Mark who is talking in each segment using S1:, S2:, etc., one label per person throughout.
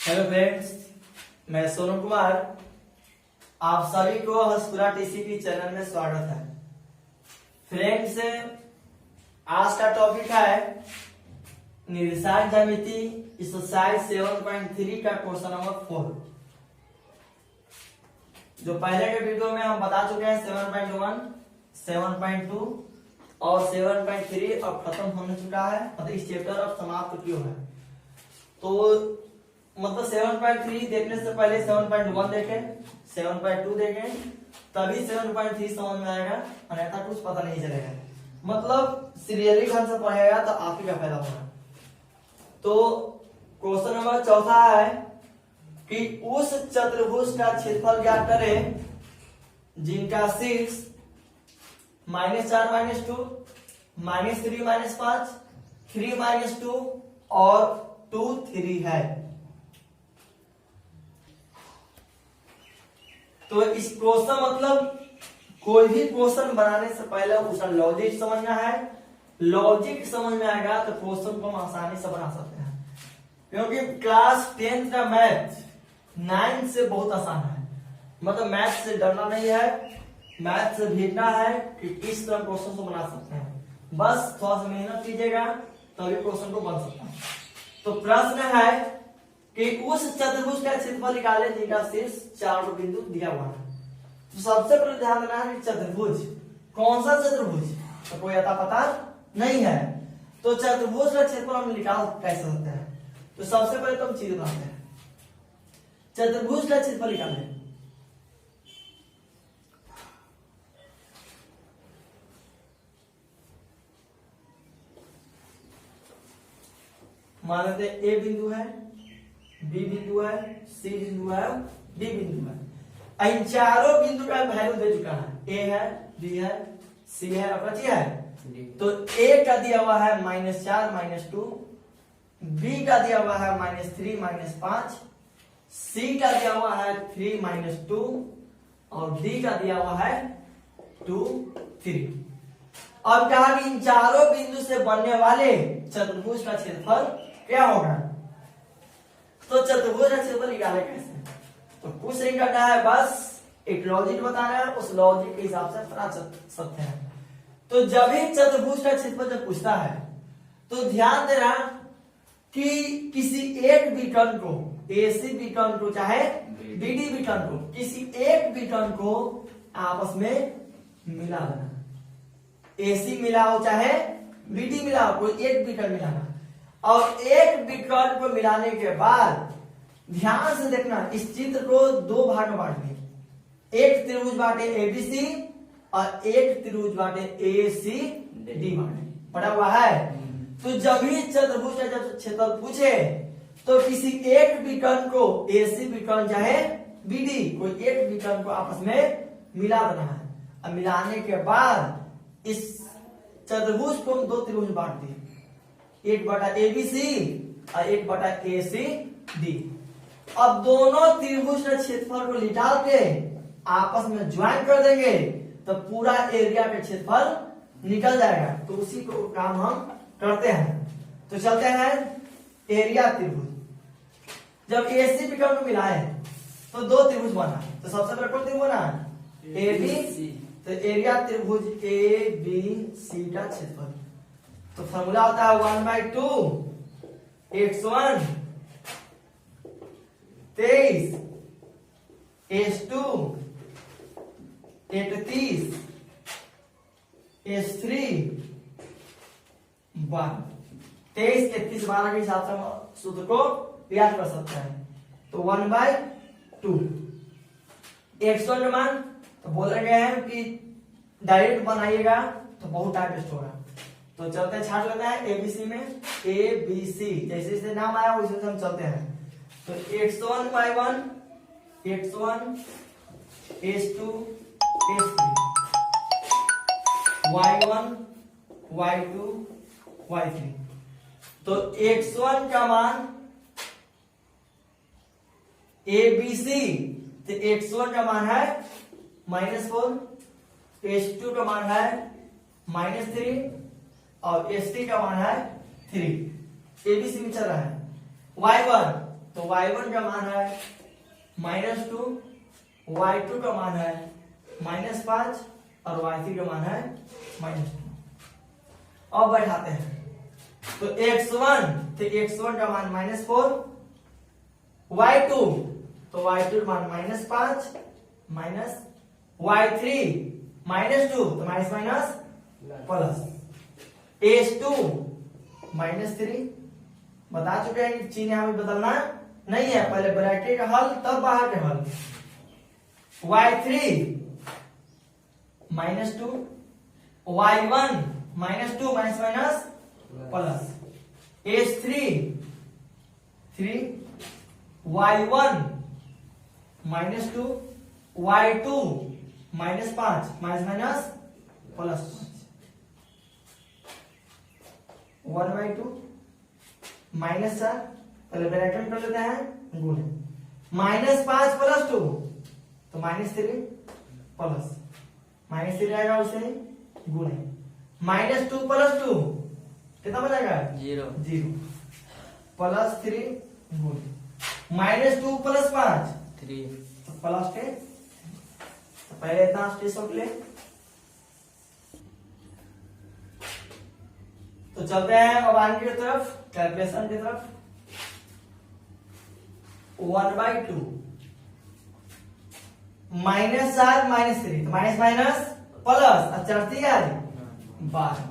S1: Hello friends, मैं सोनू कुमार। आप सभी को हंसपुरा टीसीपी चैनल में स्वागत है। फ्रेंड्स, आज का टॉपिक है निर्देशांक ज्यामिति एक्सरसाइज 7.3 का क्वेश्चन नंबर 4। जो पहले के वीडियो में हम बता चुके हैं 7.1, 7.2 और 7.3 अब खत्म होने चुका है, मतलब इस चैप्टर अब समाप्त क्यों है। तो मतलब 7.3 देखने से पहले 7.1 देखें, 7.2 देखें, तभी 7.3 समझ में आएगा, अन्यथा कुछ पता नहीं चलेगा। मतलब सीरियली ढंग से पढ़ेगा तो आप ही का फायदा होगा। तो क्वेश्चन नंबर 4 है कि उस चतुर्भुज का क्षेत्रफल ज्ञात करें जिनका शीर्ष -4 -2, -3 -5, 3 -2 और 2 3 है। तो इस क्वेश्चन मतलब कोई भी क्वेश्चन बनाने से पहले उसका लॉजिक समझना है। लॉजिक समझ में आएगा तो क्वेश्चन को हम आसानी से बना सकते हैं, क्योंकि क्लास 10 का मैथ 9 से बहुत आसान है। मतलब मैथ से डरना नहीं है, मैथ से भीगना है कि किस तरह क्वेश्चन को बना सकते हैं। बस थोड़ा सा मेहनत कीजिएगा तभी क्वेश्चन को बन सकता है। तो प्रश्न है कि उस चतुर्भुज का क्षेत्रफल निकालें जिनका शीर्ष 4 बिंदु दिया हुआ है। तो सबसे पहले ध्यान देना है कि चतुर्भुज कौन सा चतुर्भुज, तो कोई अता पता नहीं है। तो चतुर्भुज का क्षेत्रफल हम निकाल कैसे सकते हैं। तो सबसे पहले तो हम चीज बनाते हैं, चतुर्भुज का क्षेत्रफल निकालें। मान लेते हैं ए बिंदु है, बी बिंदु है, सी बिंदु है, डी बिंदु है। इन चारों बिंदु का वैल्यू दे चुका है, ए है, बी है, सी है और बची है। तो ए का दिया हुआ है -4 -2, बी का दिया हुआ है -3 -5, सी का दिया हुआ है 3 -2 और डी का दिया हुआ है 2 3। अब कहा कि इन चारों बिंदु से बनने वाले चतुर्भुज का क्षेत्रफल क्या होगा। तो चतुर्भुज का क्षेत्रफल निकाले कैसे, तो कुछ नहीं करना है, बस एक लॉजिक बताना है, उस लॉजिक के हिसाब से बता सकते हैं। तो जब भी चतुर्भुज का क्षेत्रफल जब पूछता है तो ध्यान देना कि किसी एक विकर्ण को, एसी विकर्ण को चाहे बीडी विकर्ण को, किसी एक विकर्ण को आपस में मिला देना। एसी मिलाओ चाहे बीडी मिलाओ, कोई एक विकर्ण मिलाना। और एक विकर्ण को मिलाने के बाद ध्यान से देखना, इस चित्र को 2 भाग में बांट दें। एक त्रिभुज बांटे एबीसी और एक त्रिभुज बांटे एसीडी बांटे, पड़ा हुआ है। तो जब भी चतुर्भुज का जब क्षेत्रफल पूछे तो किसी एक विकर्ण को, एसी विकर्ण चाहे बीडी, कोई एक विकर्ण को आपस में मिला देना है। अब मिलाने के बाद इस चतुर्भुज को हम 2 त्रिभुज बांट दिए, एक बटा एबीसी और एक बटा एसीडी। अब दोनों त्रिभुज के क्षेत्रफल को निकाल के आपस में ज्वाइन कर देंगे तो पूरा एरिया का क्षेत्रफल निकल जाएगा। तो उसी को काम हम करते हैं। तो चलते हैं एरिया त्रिभुज। जब एसी विकर्ण को मिलाए तो 2 त्रिभुज बना, तो सबसे पहले कौन त्रिभुज बना, एबी। तो एरिया त्रिभुज ए बी सी का क्षेत्रफल, तो फॉर्मूला होता है 1/2 x1 23 s2 38 s3 12। 23 31 12 के हिसाब से हम सूत्र को याद कर सकते हैं। तो 1/2 x1 का मान तो बोले गए हैं कि डायरेक्ट बनाइएगा तो बहुत टाइम वेस्ट होगा। तो चलते हैं, छाट लेते हैं एबीसी में, ए बी सी जैसे जैसे नाम आया उसी से हम चलते हैं। तो x1 y1 x1 s2 s3 y1 y2 y3। तो x1 का मान एबीसी, तो x1 का मान है -4, s2 का मान है -3 और st का मान है 3। एबीसी में चल रहा है y1 तो y1 का मान है -2, y2 का मान है -5 और y3 का मान है -2। अब बैठाते हैं तो x1 का मान -4, y2 तो y2 का मान -5 माइनस y3 -2 तो माइनस माइनस प्लस h2 -3। बता चुके हैं कि चिन्ह यहाँ पे बदलना नहीं है, पहले ब्रैकेट हल तब बाहर के हल। y3 -2, y1 -2 minus minus plus h3 3, y1 -2, y2 -5 minus minus plus 1/2 -4, पहले ब्रैकेट कर लेते हैं गुणे -5 + 2 तो -3 प्लस -3 आएगा उसे ही गुणे -2 + 2 कितना बनेगा
S2: 0
S1: प्लस 3 गुणे -2 + 5
S2: 3
S1: तो प्लस 10। तो पहले इतना स्टेप ले तो चलते हैं अब आगे की तरफ कैलकुलेशन की तरफ। 1/2 -4 -3 तो माइनस माइनस प्लस अचरती है 12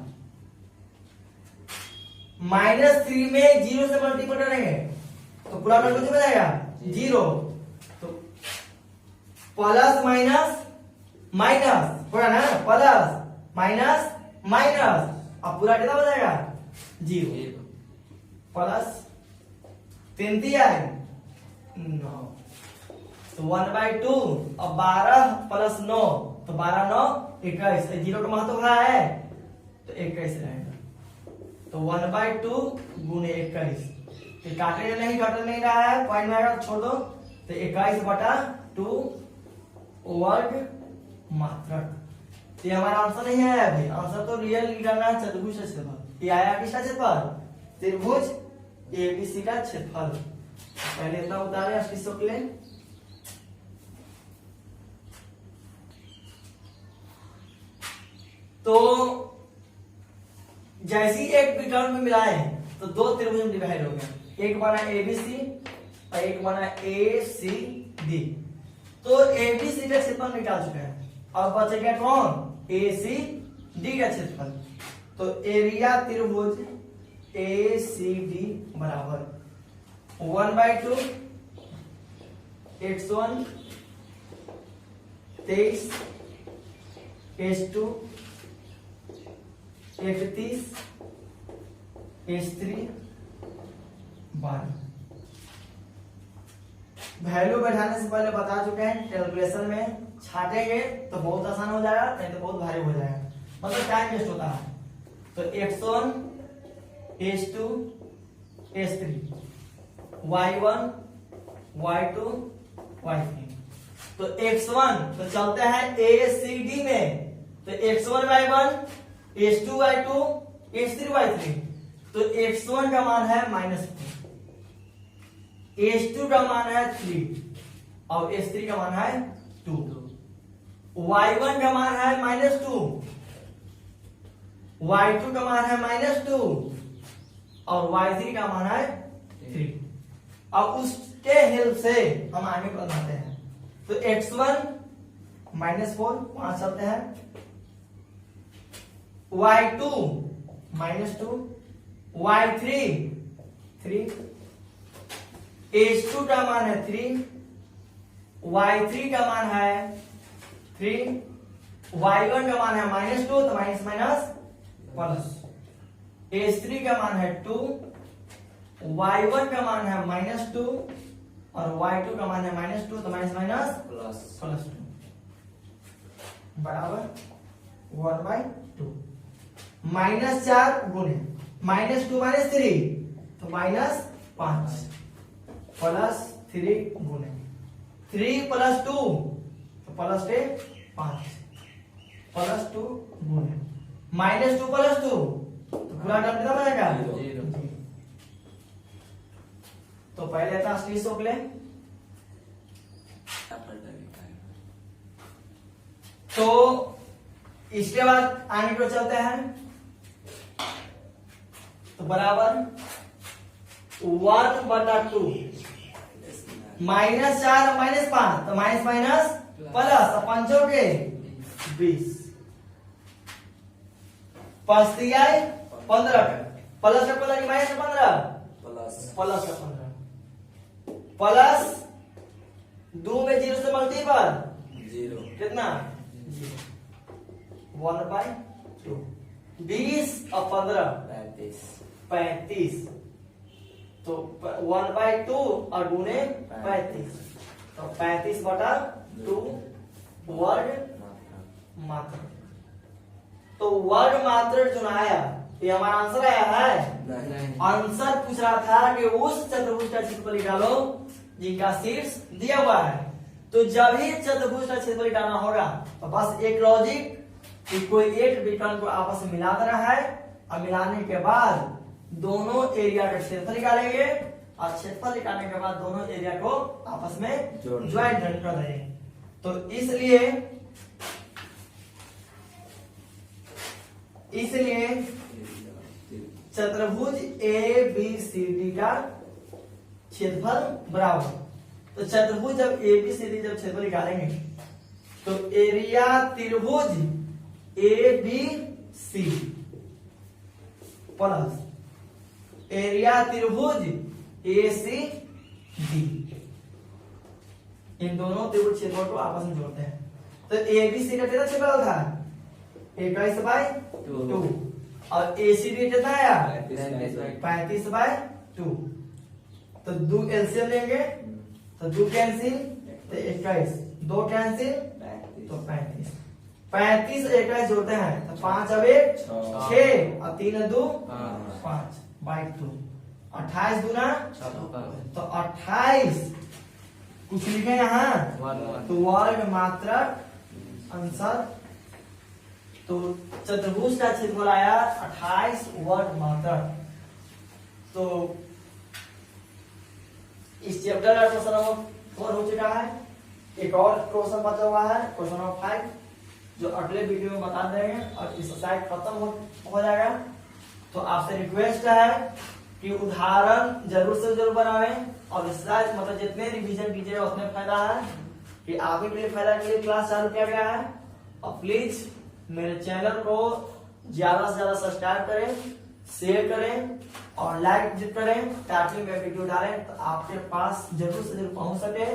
S1: -3 में 0 से मल्टीपल करेंगे तो पूरा नंबर कितना बनेगा 0। तो प्लस माइनस माइनस पूरा ना प्लस माइनस माइनस अब पूरा कितना बनेगा 0 प्लस 3 है 9 तो 1/2 अब 12 + 9 तो 12 9 21 0 का महत्व क्या है तो 21 रहेगा। तो 1/2 गुणे 21 तो काटने नहीं घट नहीं रहा है पॉइंट में आएगा छोड़ दो तो 21/2 वर्ग मात्रक। ये हमारा आंसर नहीं है भाई, आंसर तो रियल निकालना है चतुर्भुज का क्षेत्रफल। ये आया किसका क्षेत्रफल त्रिभुज एबीसी का क्षेत्रफल। पहले इतना उतारे अस्तित्व के लिए तो जैसी एक विकर्ण में मिलाए तो दो त्रिभुज में डिवाइड हो गया, एक बना एबीसी और एक बना एसीडी। तो एबीसी का क्षेत्रफल निकाल चुके हैं, अब बचेगा कौन एसीडी का क्षेत्रफल। तो एरिया त्रिभुज एसीडी बराबर 1/2 x1 23 h2 31 h3 12। वैल्यू बैठाने से पहले बता चुके हैं कैलकुलेशन में छाटेंगे तो बहुत आसान हो जाएगा, नहीं तो बहुत भारी हो जाएगा, मतलब टाइम वेस्ट होता है। तो x1 h2 h3 y1 y2 y3। तो x1 तो चलते हैं ACD में, तो x1 y1 h2 y2 h3 y3। तो x1 का मान है -4, h2 का मान है 3 और h3 का मान है 2। y1 का मान है -2, y2 का मान है -2 और y3 का मान है 3। अब उसके हेल्प से हम आगे बढ़ाते हैं। तो x1 -4 वहां चलते हैं, y2 -2 y3 3 h2 का मान है 3 y3 का मान है 3 y1 का मान है -2 तो माइनस माइनस प्लस h3 का मान है 2 y1 का मान है -2 और y2 का मान है -2 तो माइनस माइनस प्लस 2 बराबर 1/2। -4 गुणे -2 -3 तो -5 प्लस 3 गुणे 3 + 2 तो +5 प्लस 2 गुणे -2 + 2 तो पूरा टर्म कितना बनेगा
S2: 0।
S1: तो पहले था स्टी सोख ले। तो इसके बाद आगे को चलते हैं, तो बराबर 1/2 -4 -5, तो माइनस माइनस प्लस, पंचों के 20, 5×3 15, प्लस का प्लस माइनस 15, प्लस का 15, प्लस 2 में 0 से मल्टीपल 0, कितना 1/2, 20 और 15 35, तो 1/2 और गुने 35, तो 35/2 वर्ग मात्र। तो वर्ग मात्र जो आया ये हमारा आंसर आया है। आंसर पूछ रहा था कि उस चतुर्भुज का क्षेत्रफल निकालो जिनका शीर्ष दिया हुआ है। तो जब ही चतुर्भुज का क्षेत्रफल निकालना होगा तो बस एक लॉजिक कि कोई एक विकर्ण को आपस में मिला देना है, और मिलाने के बाद दोनों एरिया का क्षेत्रफल निकालेंगे, और क्षेत्रफल निकालने के बाद दोनों एरिया को आपस में ज्वाइंट कर देंगे। तो इसलिए चतुर्भुज ABCD का क्षेत्रफल बराबर, तो चतुर्भुज जब ABCD जब क्षेत्रफल निकालेंगे तो एरिया त्रिभुज ABC प्लस एरिया त्रिभुज ACD, इन दोनों त्रिभुज क्षेत्रफल को आपस में जोड़ते हैं। तो ABC का कितना क्षेत्रफल था 21/2 और ACD कितना आया 35/2, तो 2 एलसीएम लेंगे तो 2 कैंसिल, तो 21, 2 कैंसिल, तो 35, 35 और 21 जोड़ते हैं तो 5 और 1 6 और 3 और 2 5/2, 28 दूना तो 28, कुछ लिखे यहाँ तो वर्ग मात्रक आंसर। तो चतुर्भुज का क्षेत्रफल आया 28 वर्ग मात्रक। तो इस चैप्टर का क्वेश्चन नंबर 4 हो चुका है। एक और क्वेश्चन बचा हुआ है, क्वेश्चन नंबर 5, जो अगले वीडियो में बता देंगे और इस साइड खत्म हो जाएगा। तो आपसे रिक्वेस्ट है कि उदाहरण जरूर से जरूर बनावें, और इसका मतलब जितने रिवीजन कीजिएगा उतने फायदा है कि आप ही के लिए फायदा के लिए क्लास चालू किया गया है। और प्लीज मेरे चैनल को ज्यादा से ज्यादा सब्सक्राइब करें, शेयर करें और लाइक करें, ताकि मैं वीडियो डालें तो आपके पास जरूर से जरूर पहुंच सके।